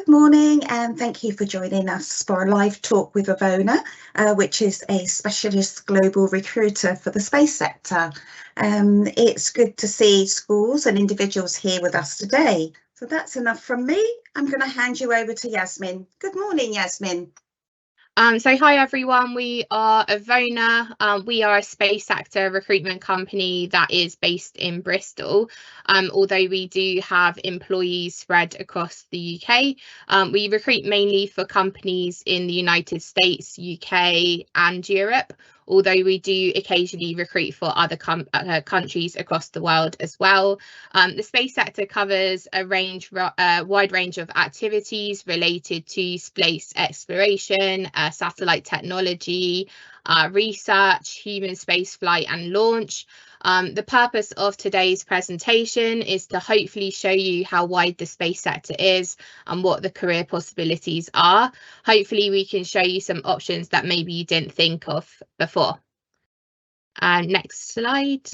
Good morning and thank you for joining us for a live talk with EVONA, which is a specialist global recruiter for the space sector. It's good to see schools and individuals here with us today. So that's enough from me. I'm going to hand you over to Yasmin. Good morning, Yasmin. So hi everyone, we are EVONA. We are a space sector recruitment company that is based in Bristol. Although we do have employees spread across the UK, we recruit mainly for companies in the United States, UK and Europe, although we do occasionally recruit for other countries across the world as well. The space sector covers a wide range of activities related to space exploration, satellite technology, research, human spaceflight and launch. The purpose of today's presentation is to hopefully show you how wide the space sector is and what the career possibilities are. Hopefully we can show you some options that maybe you didn't think of before. Next slide.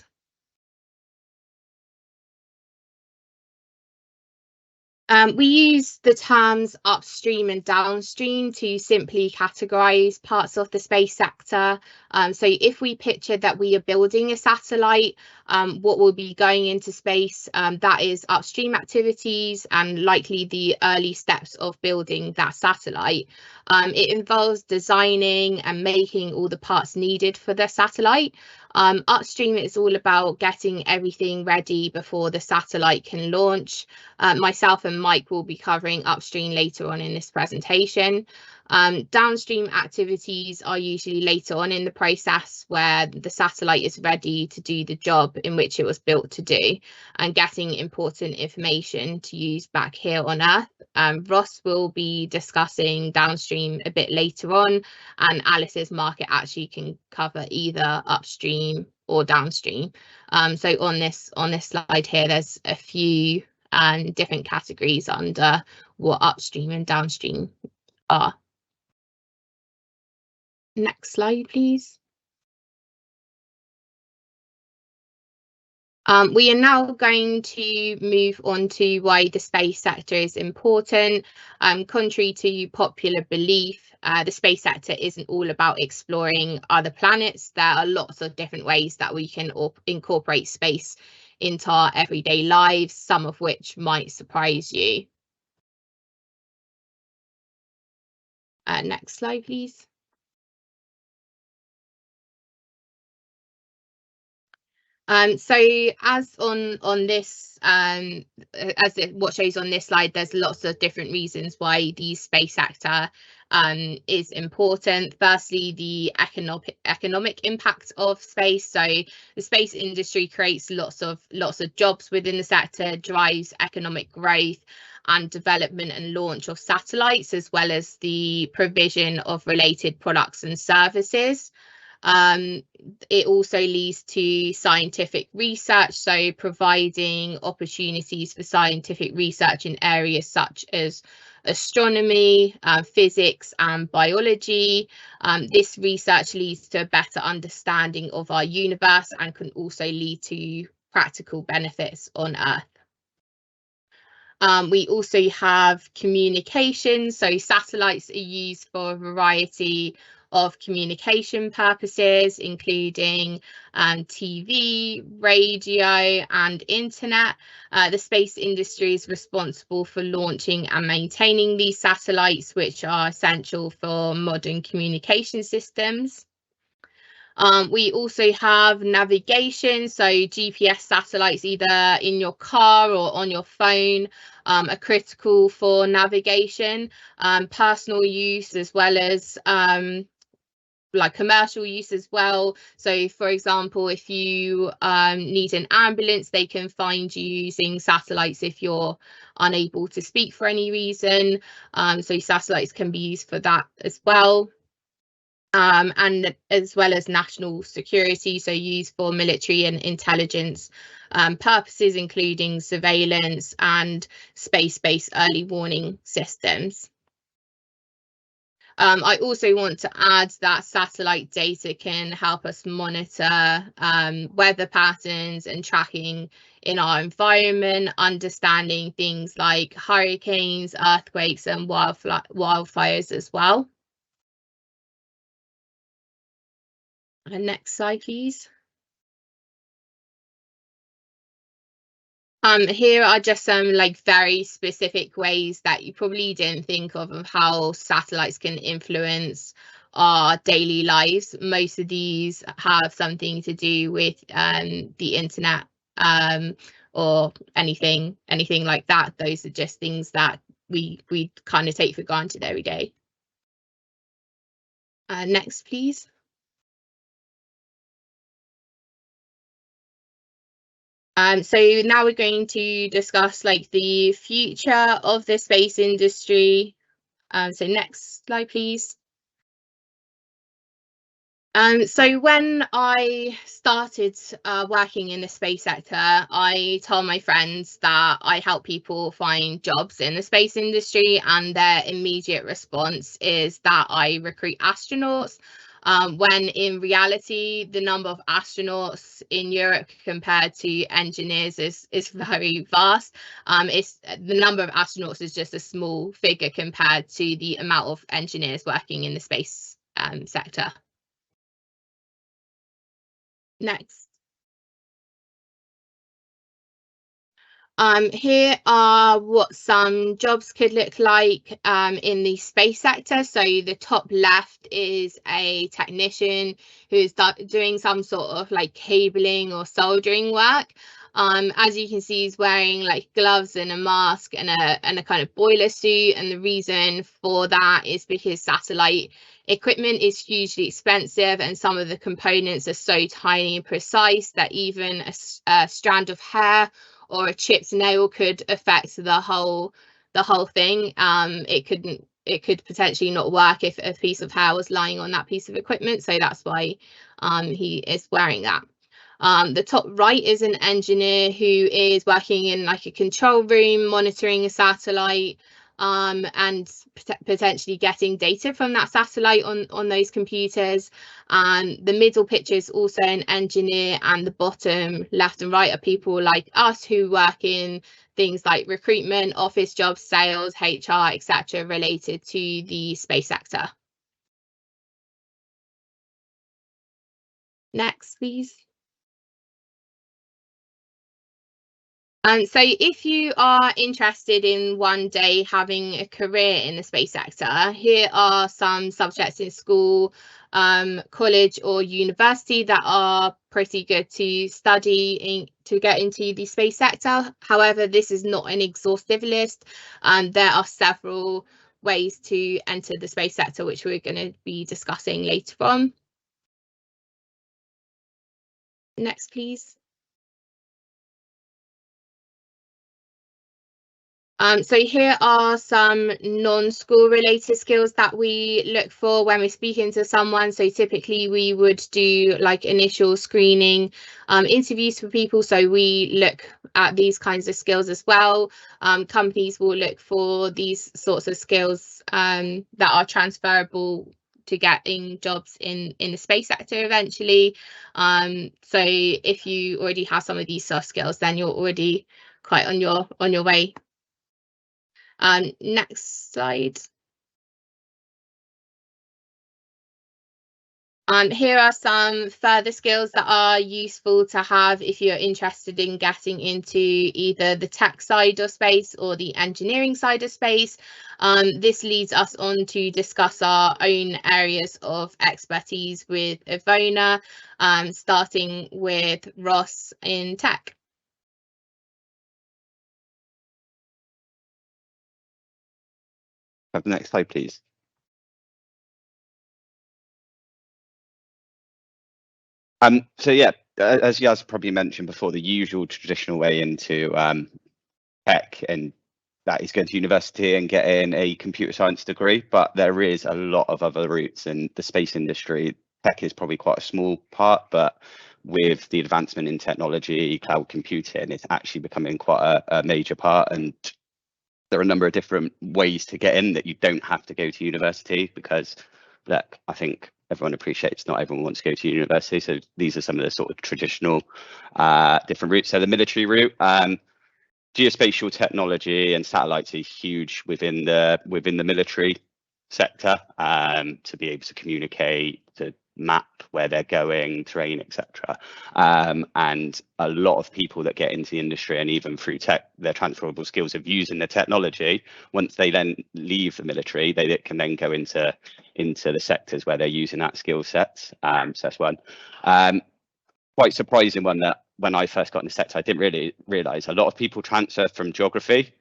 We use the terms upstream and downstream to simply categorise parts of the space sector. So if we picture that we are building a satellite, what will be going into space, that is upstream activities and likely the early steps of building that satellite. It involves designing and making all the parts needed for the satellite. Upstream is all about getting everything ready before the satellite can launch. Myself and Mike will be covering upstream later on in this presentation. Downstream activities are usually later on in the process where the satellite is ready to do the job in which it was built to do and getting important information to use back here on Earth. Ross will be discussing downstream a bit later on, and Alice's market actually can cover either upstream or downstream. So on this slide here, there's a few different categories under what upstream and downstream are. Next slide, please. We are now going to move on to why the space sector is important. Contrary to popular belief, the space sector isn't all about exploring other planets. There are lots of different ways that we can incorporate space into our everyday lives, some of which might surprise you. Next slide, please. So as on this, what shows on this slide, there's lots of different reasons why the space sector is important. Firstly, the economic impact of space. So the space industry creates lots of jobs within the sector, drives economic growth and development and launch of satellites, as well as the provision of related products and services. It also leads to scientific research, so providing opportunities for scientific research in areas such as astronomy, physics and biology. This research leads to a better understanding of our universe and can also lead to practical benefits on Earth. We also have communication, so satellites are used for a variety of communication purposes, including TV, radio and internet. The space industry is responsible for launching and maintaining these satellites, which are essential for modern communication systems. We also have navigation, so GPS satellites either in your car or on your phone are critical for navigation, personal use as well as like commercial use as well. So for example, if you need an ambulance, they can find you using satellites if you're unable to speak for any reason. So satellites can be used for that as well. And as well as national security, so used for military and intelligence purposes, including surveillance and space-based early warning systems. I also want to add that satellite data can help us monitor weather patterns and tracking in our environment, understanding things like hurricanes, earthquakes, and wildfires as well. And next slide, please. Here are just some like very specific ways that you probably didn't think of how satellites can influence our daily lives. Most of these have something to do with the internet or anything like that. Those are just things that we kind of take for granted every day. Next, please. So now we're going to discuss like the future of the space industry. So next slide, please. So when I started working in the space sector, I told my friends that I help people find jobs in the space industry, and their immediate response is that I recruit astronauts. When in reality, the number of astronauts in Europe compared to engineers is very vast. The number of astronauts is just a small figure compared to the amount of engineers working in the space sector. Next. Here are what some jobs could look like in the space sector. So the top left is a technician who's doing some sort of like cabling or soldering work. As you can see, he's wearing like gloves and a mask and a kind of boiler suit. And the reason for that is because satellite equipment is hugely expensive, and some of the components are so tiny and precise that even a strand of hair or a chipped nail could affect the whole thing. It could potentially not work if a piece of hair was lying on that piece of equipment. So that's why he is wearing that. The top right is an engineer who is working in like a control room, monitoring a satellite, and potentially getting data from that satellite on those computers. And the middle picture is also an engineer, and the bottom left and right are people like us who work in things like recruitment, office jobs, sales, HR, etc., related to the space sector. Next, please. So if you are interested in one day having a career in the space sector, here are some subjects in school, college or university that are pretty good to study to get into the space sector. However, this is not an exhaustive list. There are several ways to enter the space sector, which we're going to be discussing later on. Next, please. So here are some non-school related skills that we look for when we're speaking to someone. So typically we would do like initial screening interviews for people. So we look at these kinds of skills as well. Companies will look for these sorts of skills that are transferable to getting jobs in the space sector eventually. So if you already have some of these soft skills, then you're already quite on your way. Next slide. Here are some further skills that are useful to have if you're interested in getting into either the tech side of space or the engineering side of space. This leads us on to discuss our own areas of expertise with EVONA, starting with Ross in tech. Have the next slide, please. So yeah, as Yaz probably mentioned before, the usual traditional way into tech, and that is going to university and getting a computer science degree, but there is a lot of other routes in the space industry. Tech is probably quite a small part, but with the advancement in technology, cloud computing, it's actually becoming quite a major part. And there are a number of different ways to get in that you don't have to go to university, because look, I think everyone appreciates not everyone wants to go to university. So these are some of the sort of traditional different routes. So the military route, geospatial technology and satellites are huge within the military sector, to be able to communicate, to map where they're going, terrain, etc. And a lot of people that get into the industry, and even through tech, their transferable skills of using the technology, once they then leave the military, they can then go into the sectors where they're using that skill set. So that's one. Quite surprising one, that when I first got in the sector, I didn't really realise a lot of people transfer from geography,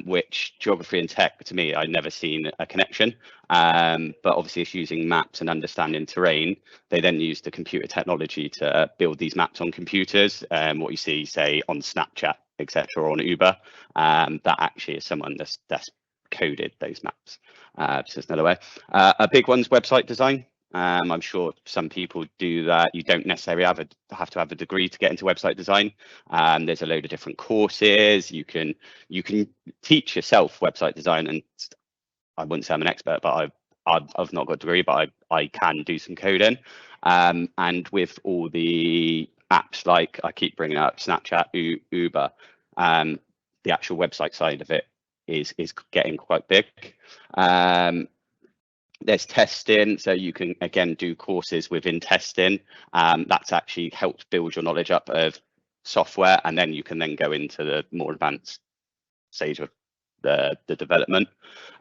which geography and tech, to me, I'd never seen a connection. But obviously it's using maps and understanding terrain. They then use the computer technology to build these maps on computers. What you see, say, on Snapchat, etc., or on Uber, that actually is someone that's coded those maps. So it's another way. A big one's website design. I'm sure some people do that. You don't necessarily have to have a degree to get into website design. There's a load of different courses. You can teach yourself website design, and I wouldn't say I'm an expert, but I've not got a degree, but I can do some coding. And with all the apps, like I keep bringing up Snapchat, Uber, the actual website side of it is getting quite big. There's testing, so you can again do courses within testing. That's actually helped build your knowledge up of software, and then you can then go into the more advanced stage of the development.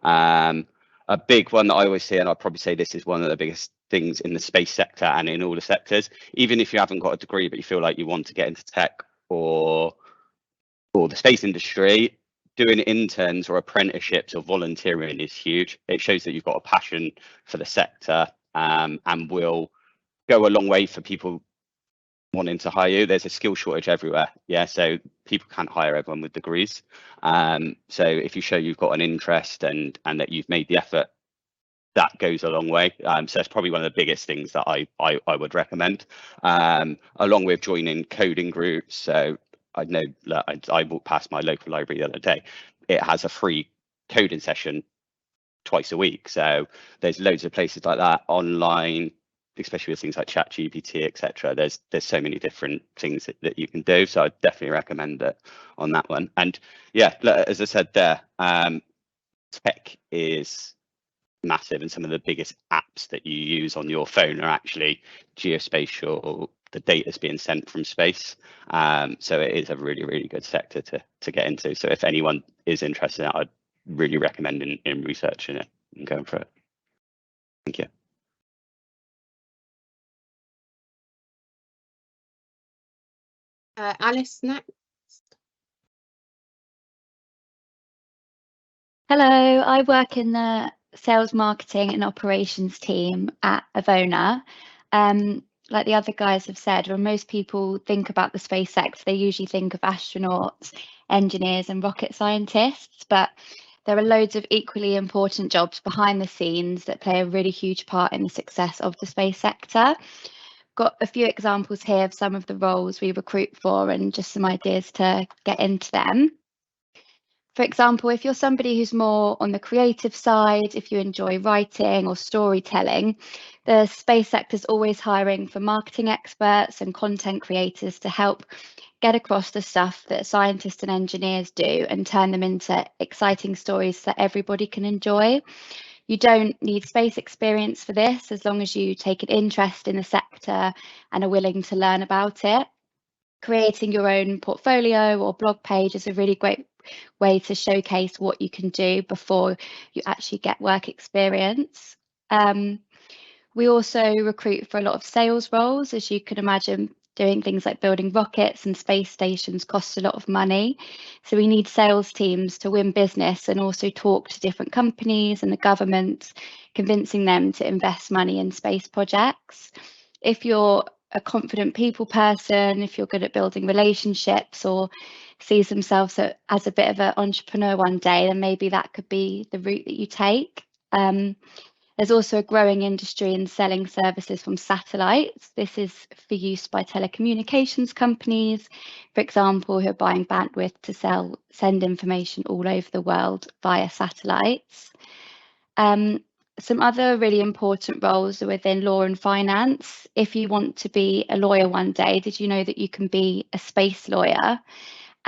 A big one that I always see, and I'd probably say this is one of the biggest things in the space sector and in all the sectors, even if you haven't got a degree but you feel like you want to get into tech or the space industry, doing interns or apprenticeships or volunteering is huge. It shows that you've got a passion for the sector, and will go a long way for people wanting to hire you. There's a skill shortage everywhere, so people can't hire everyone with degrees. So if you show you've got an interest and that you've made the effort, that goes a long way. So that's probably one of the biggest things that I would recommend, along with joining coding groups. So I know that I walked past my local library the other day. It has a free coding session twice a week. So there's loads of places like that online, especially with things like ChatGPT, etc. There's so many different things that you can do. So I definitely recommend it on that one. And yeah, as I said there, tech is massive, and some of the biggest apps that you use on your phone are actually geospatial. The data is being sent from space, so it is a really, really good sector to get into. So if anyone is interested in it, I'd really recommend in researching it and going for it. Thank you. Alice next. Hello, I work in the sales, marketing and operations team at EVONA. Like the other guys have said, when most people think about the space sector, they usually think of astronauts, engineers and rocket scientists, but there are loads of equally important jobs behind the scenes that play a really huge part in the success of the space sector. Got a few examples here of some of the roles we recruit for and just some ideas to get into them. For example, if you're somebody who's more on the creative side, if you enjoy writing or storytelling, the space sector is always hiring for marketing experts and content creators to help get across the stuff that scientists and engineers do and turn them into exciting stories that everybody can enjoy. You don't need space experience for this, as long as you take an interest in the sector and are willing to learn about it. Creating your own portfolio or blog page is a really great way to showcase what you can do before you actually get work experience. We also recruit for a lot of sales roles. As you can imagine, doing things like building rockets and space stations costs a lot of money. So we need sales teams to win business and also talk to different companies and the government, convincing them to invest money in space projects. If you're a confident people person, if you're good at building relationships or sees themselves as a bit of an entrepreneur one day, then maybe that could be the route that you take. There's also a growing industry in selling services from satellites. This is for use by telecommunications companies, for example, who are buying bandwidth to send information all over the world via satellites. Some other really important roles are within law and finance. If you want to be a lawyer one day, did you know that you can be a space lawyer?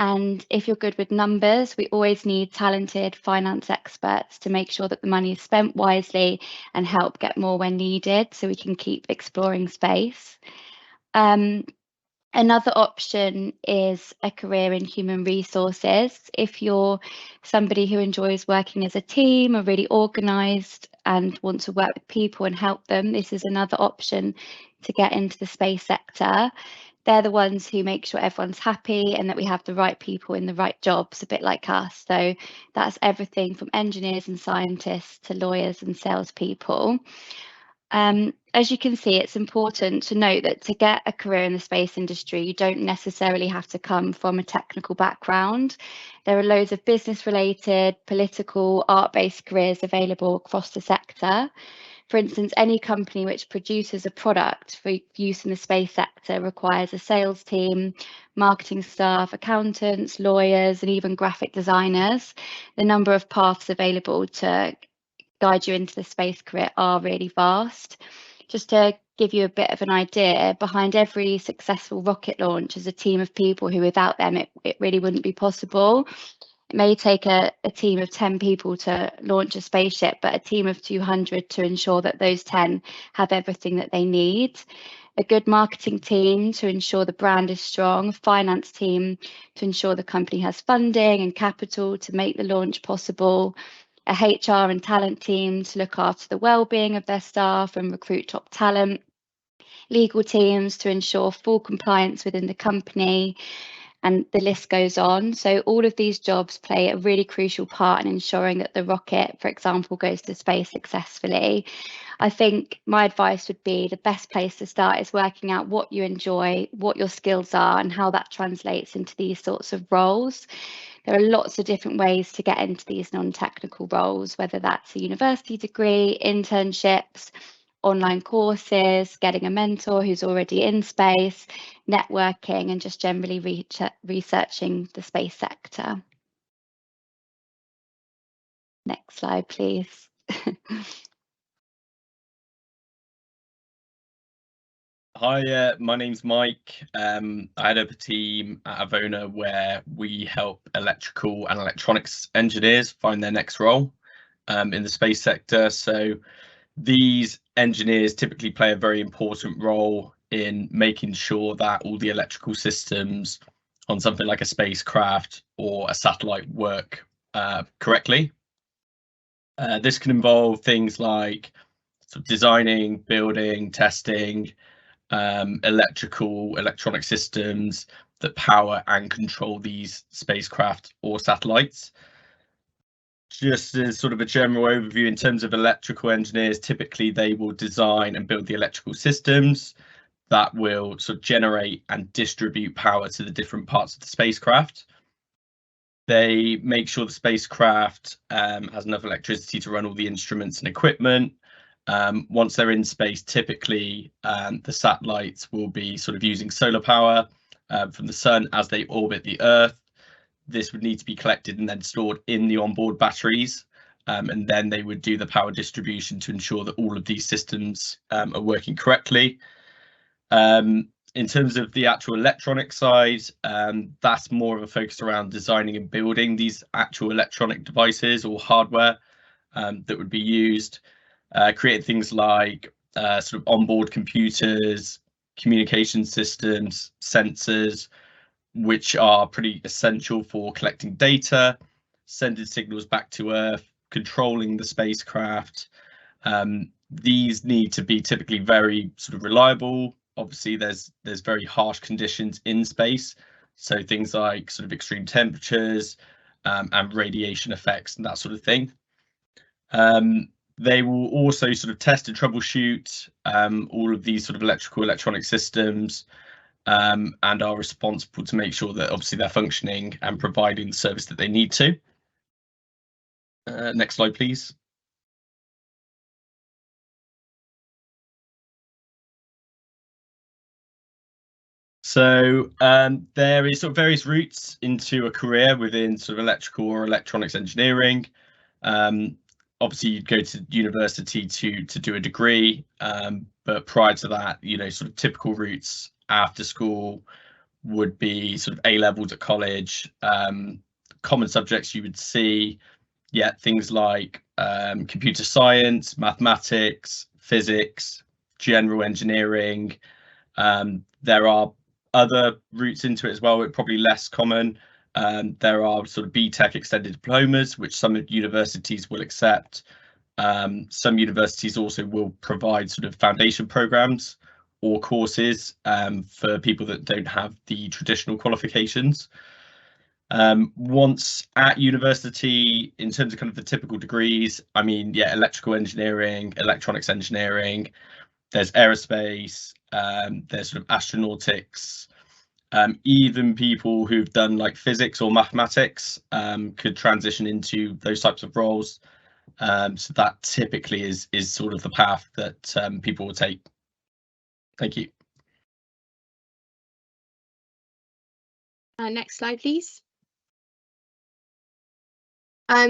And if you're good with numbers, we always need talented finance experts to make sure that the money is spent wisely and help get more when needed, so we can keep exploring space. Another option is a career in human resources. If you're somebody who enjoys working as a team, are really organised and want to work with people and help them, this is another option to get into the space sector. They're the ones who make sure everyone's happy and that we have the right people in the right jobs, a bit like us. So that's everything from engineers and scientists to lawyers and salespeople. As you can see, it's important to note that to get a career in the space industry, you don't necessarily have to come from a technical background. There are loads of business-related, political, art-based careers available across the sector. For instance, any company which produces a product for use in the space sector requires a sales team, marketing staff, accountants, lawyers, and even graphic designers. The number of paths available to guide you into the space career are really vast. Just to give you a bit of an idea, behind every successful rocket launch is a team of people who without them it really wouldn't be possible. It may take a team of 10 people to launch a spaceship, but a team of 200 to ensure that those 10 have everything that they need. A good marketing team to ensure the brand is strong, a finance team to ensure the company has funding and capital to make the launch possible, a HR and talent team to look after the well-being of their staff and recruit top talent, legal teams to ensure full compliance within the company, and the list goes on. So all of these jobs play a really crucial part in ensuring that the rocket, for example, goes to space successfully. I think my advice would be the best place to start is working out what you enjoy, what your skills are, and how that translates into these sorts of roles. There are lots of different ways to get into these non-technical roles, whether that's a university degree, internships, online courses, getting a mentor who's already in space, networking, and just generally researching the space sector. Next slide, please. Hi, my name's Mike. I head up a team at EVONA where we help electrical and electronics engineers find their next role in the space sector. So these engineers typically play a very important role in making sure that all the electrical systems on something like a spacecraft or a satellite work correctly. This can involve things like sort of designing, building, testing, electronic systems that power and control these spacecraft or satellites. Just as sort of a general overview, in terms of electrical engineers, typically they will design and build the electrical systems that will sort of generate and distribute power to the different parts of the spacecraft. They make sure the spacecraft has enough electricity to run all the instruments and equipment. Once they're in space, typically the satellites will be sort of using solar power from the sun as they orbit the Earth. This would need to be collected and then stored in the onboard batteries, and then they would do the power distribution to ensure that all of these systems are working correctly. In terms of the actual electronic side, that's more of a focus around designing and building these actual electronic devices or hardware that would be used. Create things like sort of onboard computers, communication systems, sensors, which are pretty essential for collecting data, sending signals back to Earth, controlling the spacecraft. These need to be typically very sort of reliable. Obviously, there's very harsh conditions in space, so things like sort of extreme temperatures and radiation effects and that sort of thing. They will also sort of test and troubleshoot all of these sort of electronic systems, and are responsible to make sure that obviously they're functioning and providing the service that they need to. Next slide, please. So there is sort of various routes into a career within sort of electrical or electronics engineering. Obviously, you'd go to university to do a degree, but prior to that, you know, sort of typical routes after school would be sort of A levels at college. Common subjects you would see, yeah, things like computer science, mathematics, physics, general engineering. There are other routes into it as well, but probably less common. There are sort of BTEC extended diplomas, which some universities will accept. Some universities also will provide sort of foundation programs or courses for people that don't have the traditional qualifications. Once at university, in terms of kind of the typical degrees, I mean, yeah, electrical engineering, electronics engineering, there's aerospace, there's sort of astronautics, even people who've done like physics or mathematics could transition into those types of roles. So that typically is sort of the path that people will take. Thank you. Next slide, please.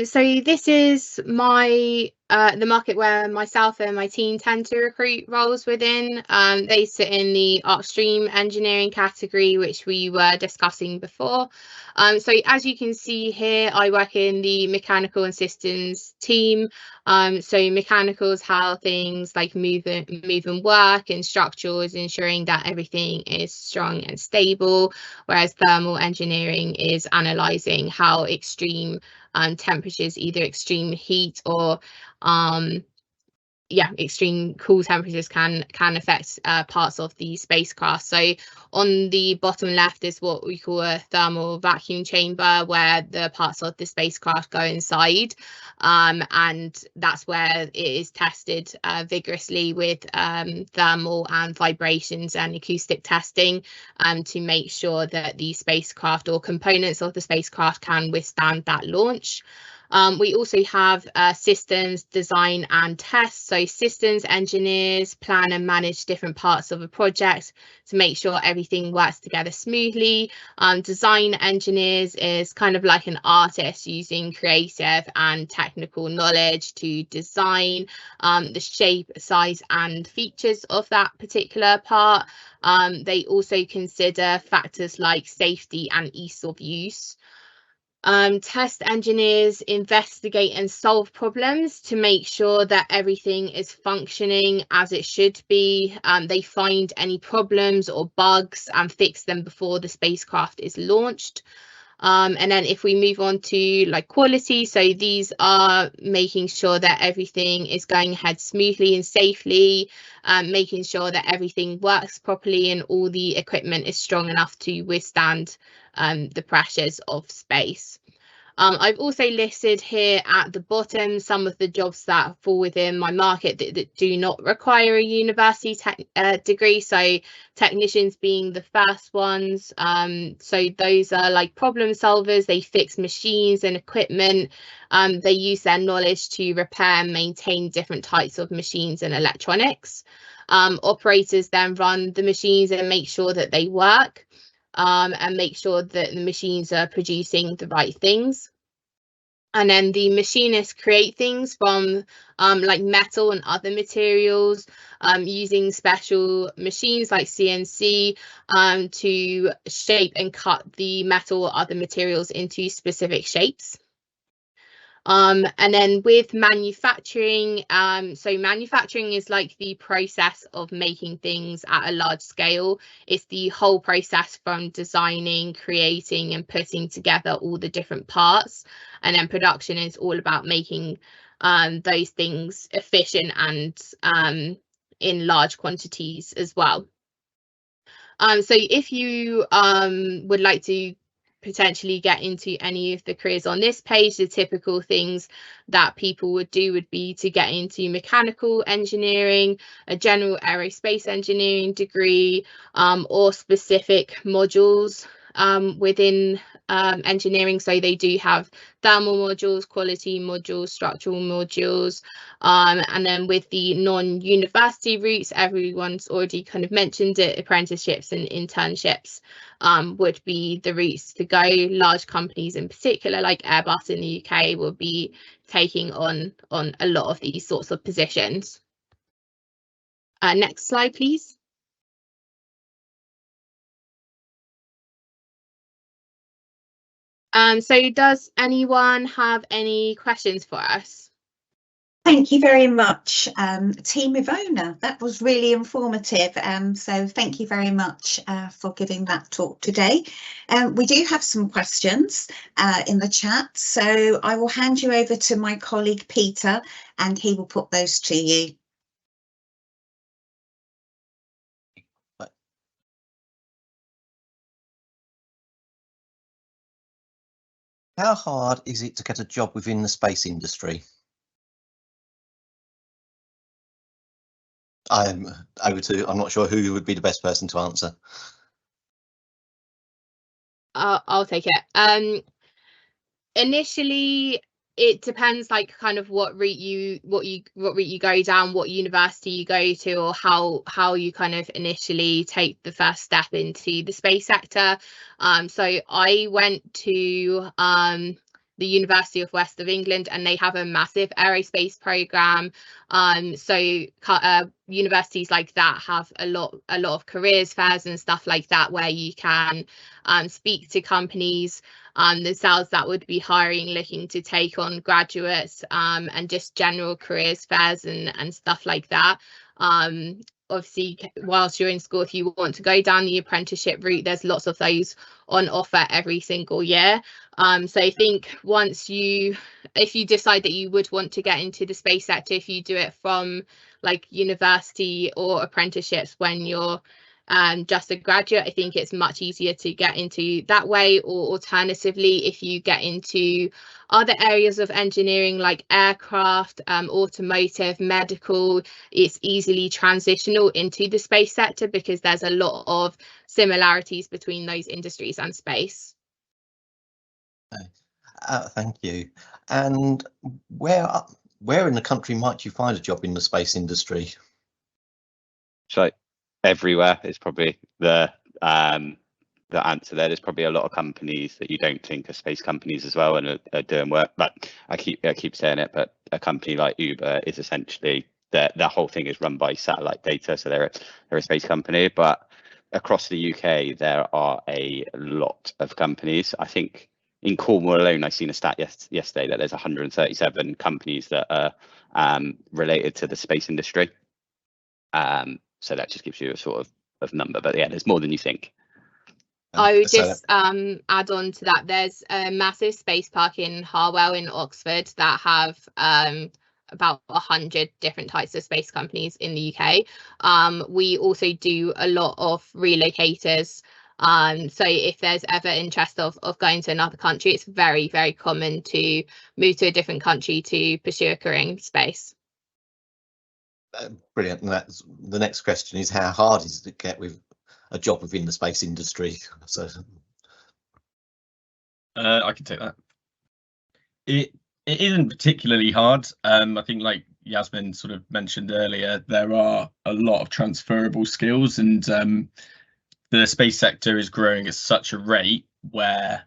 So this is my the market where myself and my team tend to recruit roles within. They sit in the upstream engineering category, which we were discussing before. So as you can see here, I work in the mechanical and systems team. So mechanical is how things like move and work, and structural is ensuring that everything is strong and stable, whereas thermal engineering is analysing how extreme temperatures, either extreme heat or extreme cool temperatures can affect parts of the spacecraft. So on the bottom left is what we call a thermal vacuum chamber, where the parts of the spacecraft go inside, and that's where it is tested vigorously with thermal and vibrations and acoustic testing to make sure that the spacecraft or components of the spacecraft can withstand that launch. We also have systems design and test. So systems engineers plan and manage different parts of a project to make sure everything works together smoothly. Design engineers is kind of like an artist using creative and technical knowledge to design the shape, size and features of that particular part. They also consider factors like safety and ease of use. Test engineers investigate and solve problems to make sure that everything is functioning as it should be. They find any problems or bugs and fix them before the spacecraft is launched. And then if we move on to like quality, so these are making sure that everything is going ahead smoothly and safely, making sure that everything works properly and all the equipment is strong enough to withstand the pressures of space. I've also listed here at the bottom some of the jobs that fall within my market that do not require a university degree. So technicians being the first ones. So those are like problem solvers. They fix machines and equipment. They use their knowledge to repair and maintain different types of machines and electronics. Operators then run the machines and make sure that they work. And make sure that the machines are producing the right things. And then the machinists create things from like metal and other materials using special machines like CNC to shape and cut the metal or other materials into specific shapes. And then with manufacturing, so manufacturing is like the process of making things at a large scale. It's the whole process from designing, creating and putting together all the different parts. And then production is all about making those things efficient and in large quantities as well. So if you would like to potentially get into any of the careers on this page, the typical things that people would do would be to get into mechanical engineering, a general aerospace engineering degree, or specific modules within engineering. So they do have thermal modules, quality modules, structural modules, and then with the non-university routes, everyone's already kind of mentioned it, apprenticeships and internships would be the routes to go. Large companies in particular, like Airbus in the UK, will be taking on a lot of these sorts of positions. Next slide, please. So does anyone have any questions for us? Thank you very much, Team EVONA. That was really informative. So thank you very much for giving that talk today. We do have some questions in the chat, so I will hand you over to my colleague Peter, and he will put those to you. How hard is it to get a job within the space industry? I'm not sure who would be the best person to answer. I'll take it. Initially, it depends, like kind of what route you go down, what university you go to, or how you kind of initially take the first step into the space sector. So I went to the University of West of England, and they have a massive aerospace program. So universities like that have a lot of careers fairs and stuff like that, where you can speak to companies themselves that would be hiring, looking to take on graduates, and just general careers fairs and stuff like that. Obviously, whilst you're in school, if you want to go down the apprenticeship route, there's lots of those on offer every single year. So I think if you decide that you would want to get into the space sector, if you do it from like university or apprenticeships when you're just a graduate, I think it's much easier to get into that way. Or alternatively, if you get into other areas of engineering like aircraft, automotive, medical, it's easily transitional into the space sector because there's a lot of similarities between those industries and space. Thank you. And where in the country might you find a job in the space industry? So everywhere is probably the answer there. There's probably a lot of companies that you don't think are space companies as well and are doing work, but I keep saying it, but a company like Uber is essentially their whole thing is run by satellite data, so they're a space company. But across the UK there are a lot of companies. I think in Cornwall alone, I've seen a stat yesterday that there's 137 companies that are related to the space industry. So that just gives you a sort of number, but yeah, there's more than you think. I would just add on to that. There's a massive space park in Harwell in Oxford that have about 100 different types of space companies in the UK. We also do a lot of relocators. So if there's ever interest of going to another country, it's very, very common to move to a different country to pursue a career in space. Brilliant. And that's the next question is, how hard is it to get with a job within the space industry? So I can take that. It isn't particularly hard. I think, like Yasmin sort of mentioned earlier, there are a lot of transferable skills, and the space sector is growing at such a rate where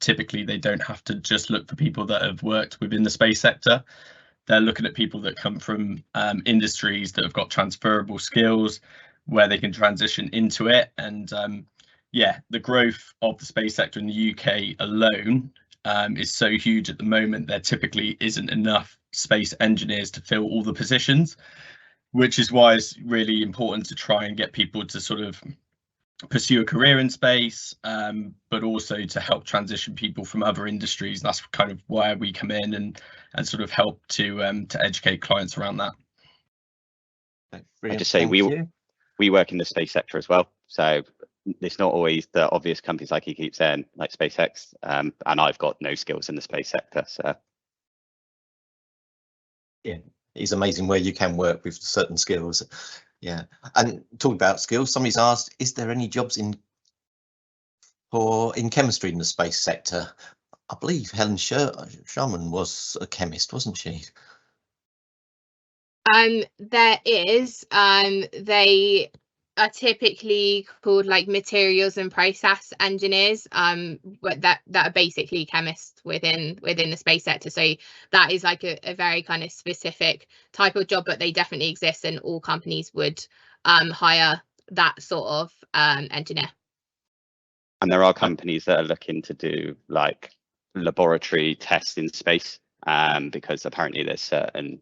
typically they don't have to just look for people that have worked within the space sector. They're looking at people that come from industries that have got transferable skills where they can transition into it. And yeah, the growth of the space sector in the UK alone is so huge at the moment. There typically isn't enough space engineers to fill all the positions, which is why it's really important to try and get people to sort of pursue a career in space, but also to help transition people from other industries. That's kind of why we come in and sort of help to educate clients around that. I just say we work in the space sector as well, so it's not always the obvious companies like you keep saying, like SpaceX, and I've got no skills in the space sector. So yeah, it's amazing where you can work with certain skills. Yeah, and talking about skills, somebody's asked, is there any jobs in in chemistry in the space sector? I believe Helen Sherman was a chemist, wasn't she? There is. They are typically called like materials and process engineers, but that are basically chemists within the space sector. So that is like a very kind of specific type of job, but they definitely exist, and all companies would hire that sort of engineer. And there are companies that are looking to do like laboratory tests in space, because apparently there's certain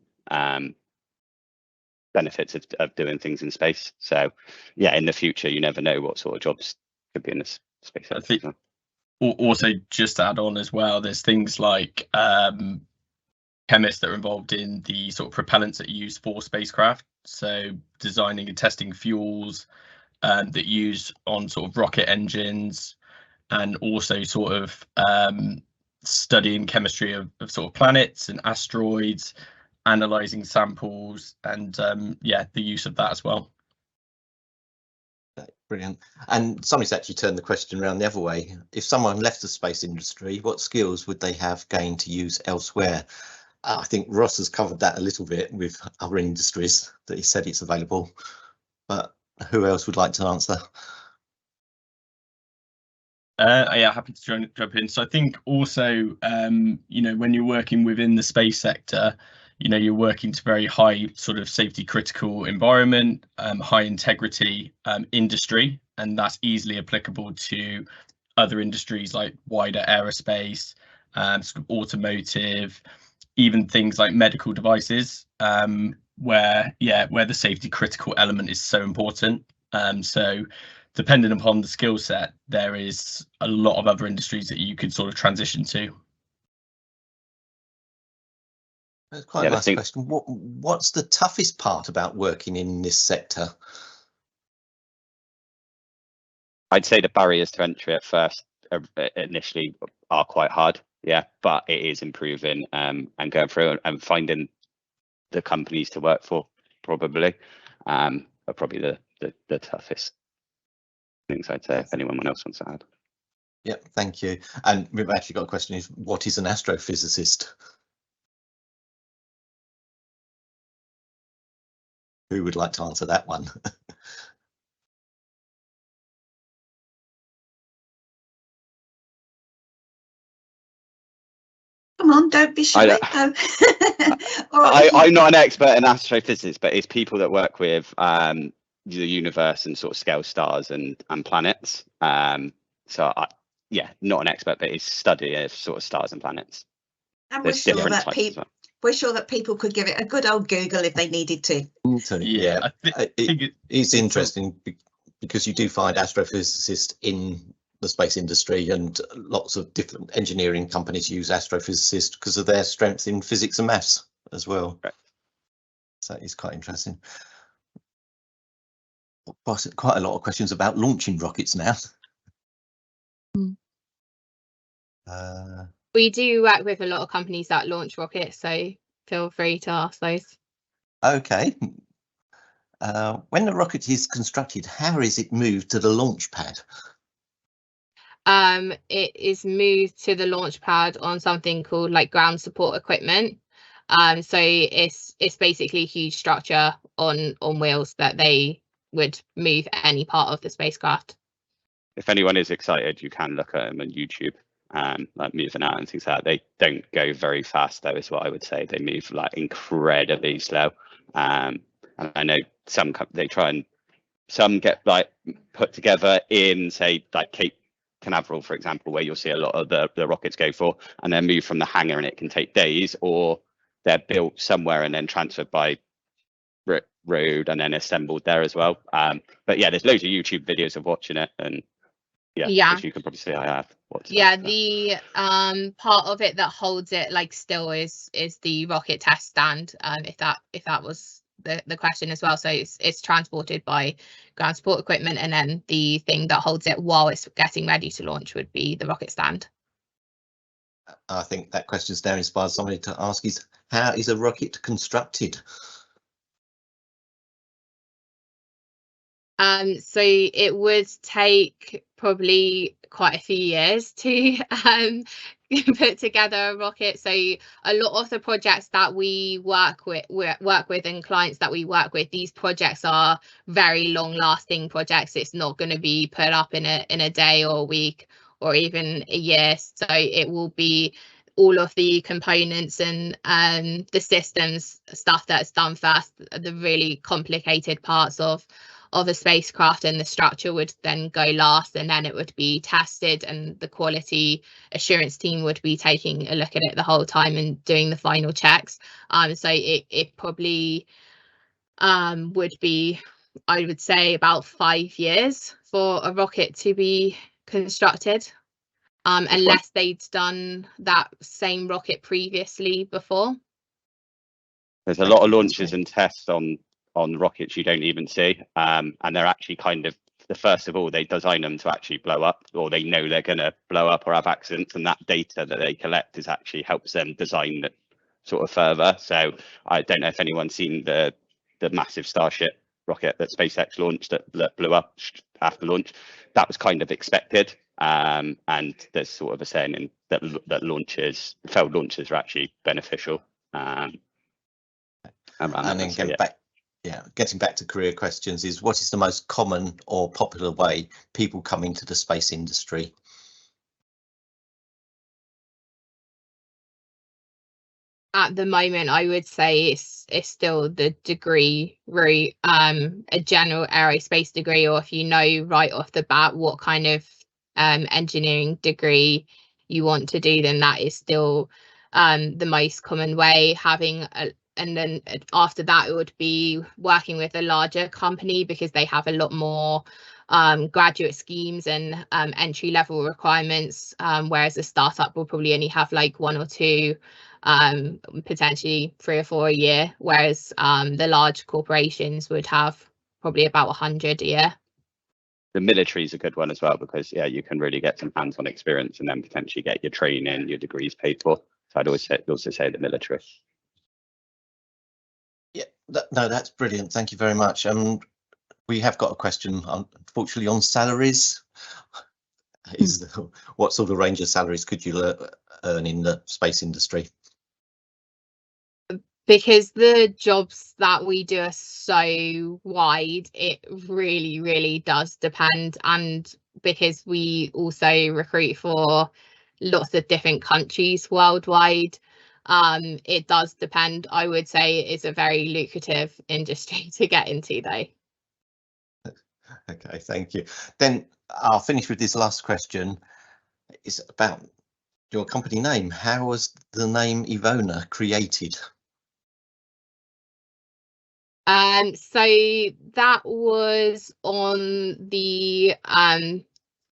benefits of doing things in space. So yeah, in the future, you never know what sort of jobs could be in this space. I think also, just to add on as well, there's things like chemists that are involved in the sort of propellants that are used for spacecraft. So designing and testing fuels that use on sort of rocket engines, and also sort of studying chemistry of sort of planets and asteroids, analysing samples, and yeah, the use of that as well. Brilliant. And somebody's actually turned the question around the other way. If someone left the space industry, what skills would they have gained to use elsewhere? I think Ross has covered that a little bit with other industries that he said it's available, but who else would like to answer? Yeah, happy to jump in. So I think also, you know, when you're working within the space sector, you know, you're working to very high sort of safety critical environment, high integrity industry, and that's easily applicable to other industries like wider aerospace, sort of automotive, even things like medical devices, where the safety critical element is so important. So depending upon the skill set, there is a lot of other industries that you could sort of transition to. That's quite a nice question. What's the toughest part about working in this sector? I'd say the barriers to entry at first initially are quite hard, yeah, but it is improving, and going through and finding the companies to work for probably are probably the toughest things, I'd say, if anyone else wants to add. Yeah, thank you. And we've actually got a question: is what is an astrophysicist? Who would like to answer that one? Come on, don't be shy. I'm not an expert in astrophysics, but it's people that work with the universe and sort of scale stars and planets. So yeah, not an expert, but it's study of sort of stars and planets. And we're sure that people could give it a good old Google if they needed to. Yeah, it's interesting because you do find astrophysicists in the space industry, and lots of different engineering companies use astrophysicists because of their strength in physics and maths as well. Right. So it's quite interesting. Quite a lot of questions about launching rockets now. We do work with a lot of companies that launch rockets, so feel free to ask those. Okay. When the rocket is constructed, how is it moved to the launch pad? It is moved to the launch pad on something called like ground support equipment. So it's basically a huge structure on wheels that they would move any part of the spacecraft. If anyone is excited, you can look at them on YouTube, like moving out and things like that. They don't go very fast though, is what I would say. They move like incredibly slow. And I know some get like put together in, say, like Cape Canaveral, for example, where you'll see a lot of the rockets go for, and then move from the hangar, and it can take days, or they're built somewhere and then transferred by road and then assembled there as well. But yeah, there's loads of YouTube videos of watching it, and yeah, as you can probably see, I have watched the part of it that holds it like still is the rocket test stand, if that was the question as well. So it's transported by ground support equipment, and then the thing that holds it while it's getting ready to launch would be the rocket stand. I think that question's now inspired somebody to ask is, how is a rocket constructed? So it would take probably quite a few years to put together a rocket. So a lot of the projects that we work with and clients that we work with, these projects are very long-lasting projects. It's not going to be put up in a day or a week or even a year. So it will be all of the components and the systems stuff that's done first, the really complicated parts of a spacecraft, and the structure would then go last, and then it would be tested, and the quality assurance team would be taking a look at it the whole time and doing the final checks. So it probably would be, I would say, about 5 years for a rocket to be constructed, unless they'd done that same rocket previously before. There's a lot of launches and tests on rockets you don't even see, and they're actually kind of, first of all, they design them to actually blow up, or they know they're going to blow up or have accidents, and that data that they collect is actually helps them design it sort of further. So I don't know if anyone's seen the massive Starship rocket that SpaceX launched that blew up after launch. That was kind of expected, and there's sort of a saying that failed launches are actually beneficial. And then getting back to career questions, is what is the most common or popular way people come into the space industry? At the moment, I would say it's still the degree route, a general aerospace degree, or if you know right off the bat what kind of engineering degree you want to do, then that is still the most common way. And then after that, it would be working with a larger company, because they have a lot more graduate schemes and entry level requirements, whereas a startup will probably only have like 1 or 2, potentially 3 or 4 a year, whereas the large corporations would have probably about 100 a year. The military is a good one as well, because you can really get some hands-on experience and then potentially get your training, your degrees paid for. So I'd also say the military. Yeah, no, that's brilliant. Thank you very much. We have got a question, unfortunately, on salaries. What sort of range of salaries could you earn in the space industry? Because the jobs that we do are so wide, it really, really does depend. And because we also recruit for lots of different countries worldwide, it does depend. I would say it's a very lucrative industry to get into, though. Okay, thank you. Then I'll finish with this last question. It's about your company name. How was the name EVONA created? So that was on the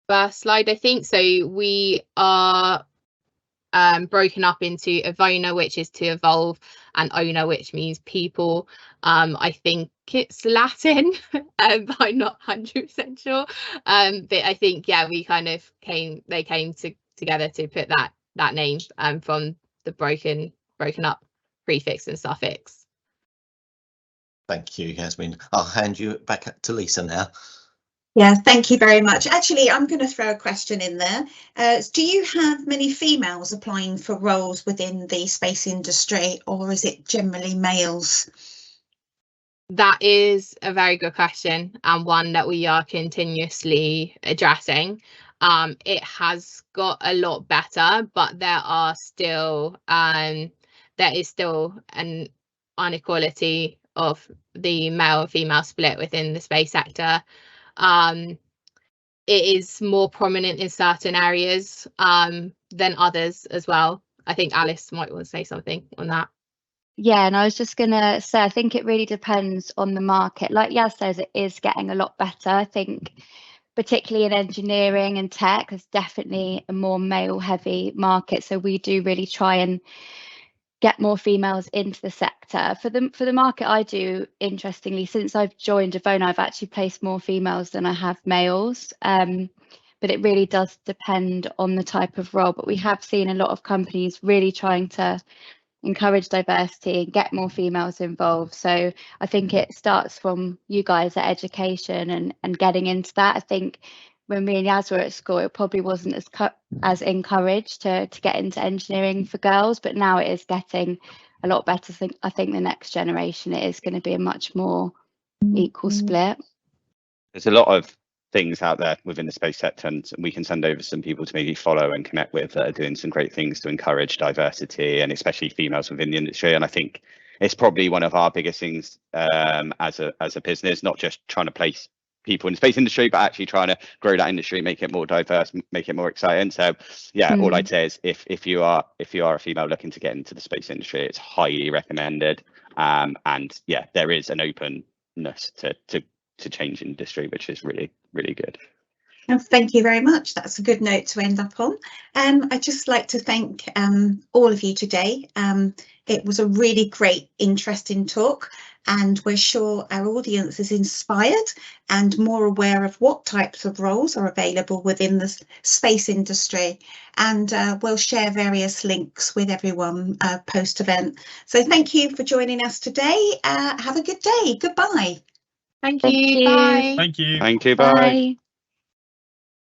first slide, I think. So we are broken up into EVONA, which is to evolve, and ONA, which means people. I think it's Latin, but I'm not 100% sure. But I think, we kind of came together to put that name from the broken up prefix and suffix. Thank you, Yasmin. I'll hand you back to Lisa now. Yeah, thank you very much. Actually, I'm going to throw a question in there. Do you have many females applying for roles within the space industry, or is it generally males? That is a very good question, and one that we are continuously addressing. It has got a lot better, but there is still an inequality of the male and female split within the space sector. It is more prominent in certain areas than others as well. I think Alice might want to say something on that. Yeah, and I was just going to say, I think it really depends on the market. Like Yas says, it is getting a lot better. I think particularly in engineering and tech, there's definitely a more male heavy market. So we do really try and get more females into the sector. For the market I do, interestingly, since I've joined EVONA, I've actually placed more females than I have males. But it really does depend on the type of role. But we have seen a lot of companies really trying to encourage diversity and get more females involved. So I think it starts from you guys at education and getting into that. I think when me and Yaz were at school, it probably wasn't as encouraged to get into engineering for girls, but now it is getting a lot better. I think the next generation, it is going to be a much more equal split. There's a lot of things out there within the space sector, and we can send over some people to maybe follow and connect with that are doing some great things to encourage diversity and especially females within the industry. And I think it's probably one of our biggest things as a business, not just trying to place people in the space industry, but actually trying to grow that industry, make it more diverse, make it more exciting. So yeah, all I'd say is if you are a female looking to get into the space industry, it's highly recommended. And yeah, there is an openness to change industry, which is really, really good. Oh, thank you very much. That's a good note to end up on. I'd just like to thank all of you today. It was a really great, interesting talk, and we're sure our audience is inspired and more aware of what types of roles are available within the space industry. And we'll share various links with everyone post-event. So thank you for joining us today. Have a good day. Goodbye. Thank you. Bye. Thank you. Thank you. Bye. Bye.